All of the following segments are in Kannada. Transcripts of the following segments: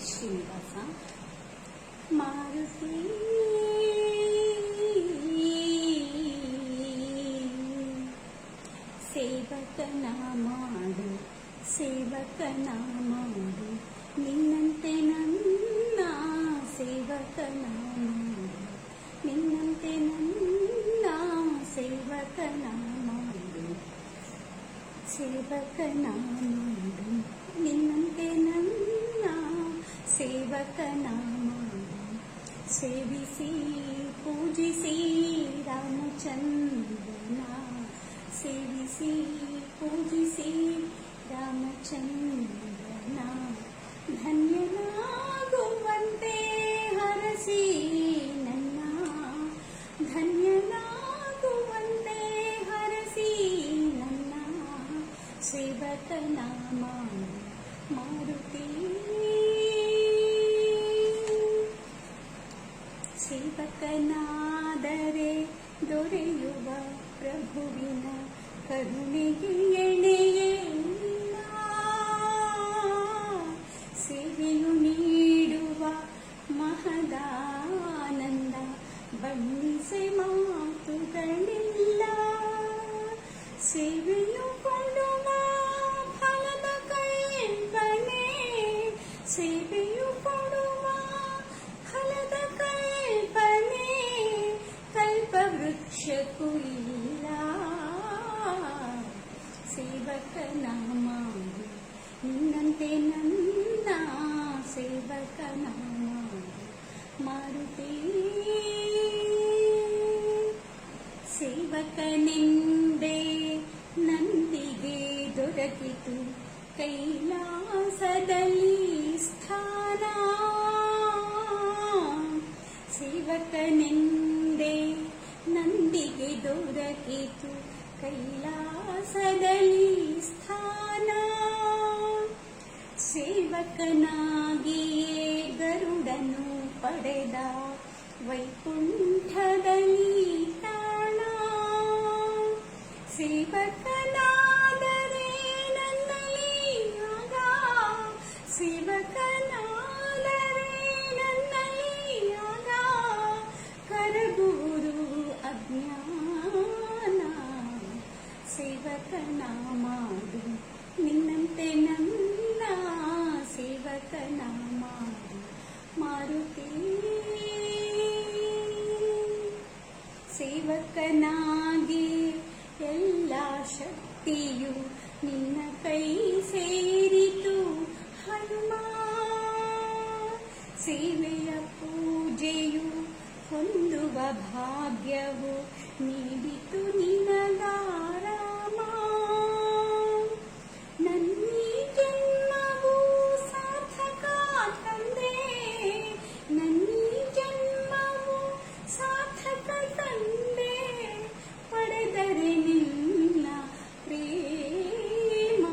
ಶ್ರೀನಿವಾಸ. ಮಾರುತಿ ಸೇವಕನ ಮಾಡು, ಸೇವಕನ ಮಾಡು, ನಿನ್ನಂತೆ ನನ್ನ ಸೇವಕನ ಮಾಡು, ನಿನ್ನಂತೆ ನನ್ನ ಸೇವಕನ ಮಾಡು, ಸೇವಕನ ಮಾಡು, ನಿನ್ನಂತೆ ನನ್ನ ಸೇವಕನ ಮಾಡು. ಸೇವಿಸಿ ಪೂಜಿಸಿ ರಾಮಚಂದ್ರನ, ಸೇವಿಸಿ ಪೂಜಿಸಿ ರಾಮಚಂದ್ರನ, ಧನ್ಯನಾಗುವಂತೆ ಹರಸಿ ನನ್ನ, ಧನ್ಯನಾಗುವಂತೆ ಹರಸಿ ನನ್ನ ಸೇವಕನ ಮಾಡು. ಮಾರುತಿ ಸೇವಕನಾದರೆ ದೊರೆಯುವ ಪ್ರಭುವಿನ ಕರುಣೆಗೆ ಎಣೆಯಿಲ್ಲ. ಸೇವೆಯು ನೀಡುವ ಮಹದಾನಂದ ಬಣ್ಣಿಸೆ ಮಾತುಗಳಿಲ್ಲ. ಸೇವೆಯು ಕೊಡುವ ಫಲದ ಕಲ್ಪನೆ, ಸೇವೆಯು ಕೊಡುವ ಫಲದ ಕಲ್ಪನೆ ಕಲ್ಪವೃಕ್ಷಕ್ಕೂ ಇಲ್ಲ. ಸೇವಕನ ಮಾಡು, ನಿನ್ನಂತೆ ನನ್ನ ಸೇವಕನ ಮಾಡು. ಮಾರುತಿ ಸೇವಕನೆಂದೇ ನಂದಿಗೆ ದೊರಕಿತು ಕೈಲಾಸದಲ್ಲಿ ಸ್ಥಾನ. ಸೇವಕನೆಂದೇ ನಂದಿಗೆ ದೊರಕಿತು ಕೈಲಾಸದಲ್ಲಿ ಸ್ಥಾನ. ಸೇವಕನಾಗಿಯೇ ಗರುಡನು ಪಡೆದ ವೈಕುಂಠದಲ್ಲಿ ತಾಣ. ಸೇವಕನಾದರೆ ನನ್ನಲ್ಲಿ ಆಗ, ಸೇವಕನಾದರೆ ನನ್ನಲ್ಲಿ ಆಗ ಕರಗುವುದು ಅಜ್ಞಾನ. ಸೇವಕನ ಮಾಡು, ನಿನ್ನಂತೆ ನನ್ನ ಸೇವಕನ ಮಾಡು. ಮಾರುತಿ ಸೇವಕನಾಗಿ ಎಲ್ಲ ಶಕ್ತಿಯು ನಿನ್ನ ಕೈ ಸೇರಿತು ಹನುಮ. ಸೇವೆಯ ಪೂಜೆಯು ಹೊಂದುವ ಭಾಗ್ಯವು ನೀಡಿತು ನಿನಗಾರಾಮ. ನನ್ನೀ ಜನ್ಮವು ಸಾರ್ಥಕ ತಂದೆ, ನನ್ನೀ ಜನ್ಮವು ಸಾರ್ಥಕ ತಂದೆ, ಪಡೆದರೆ ನಿನ್ನ ಪ್ರೇಮ.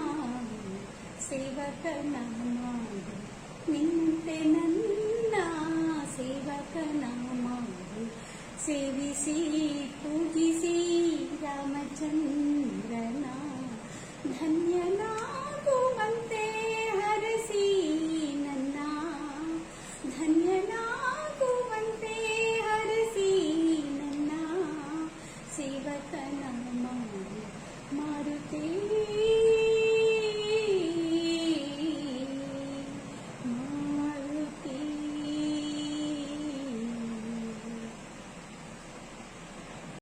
ಸೇವಕನ ಮಾಡು, ನಿನ್ನಂತೆ ನನ್ನ ಸೇವಕನ ಮಾಡು. ಸೇವಿಸಿ ಪೂಜಿಸಿ ರಾಮಚಂದ್ರನ, ಧನ್ಯನಾ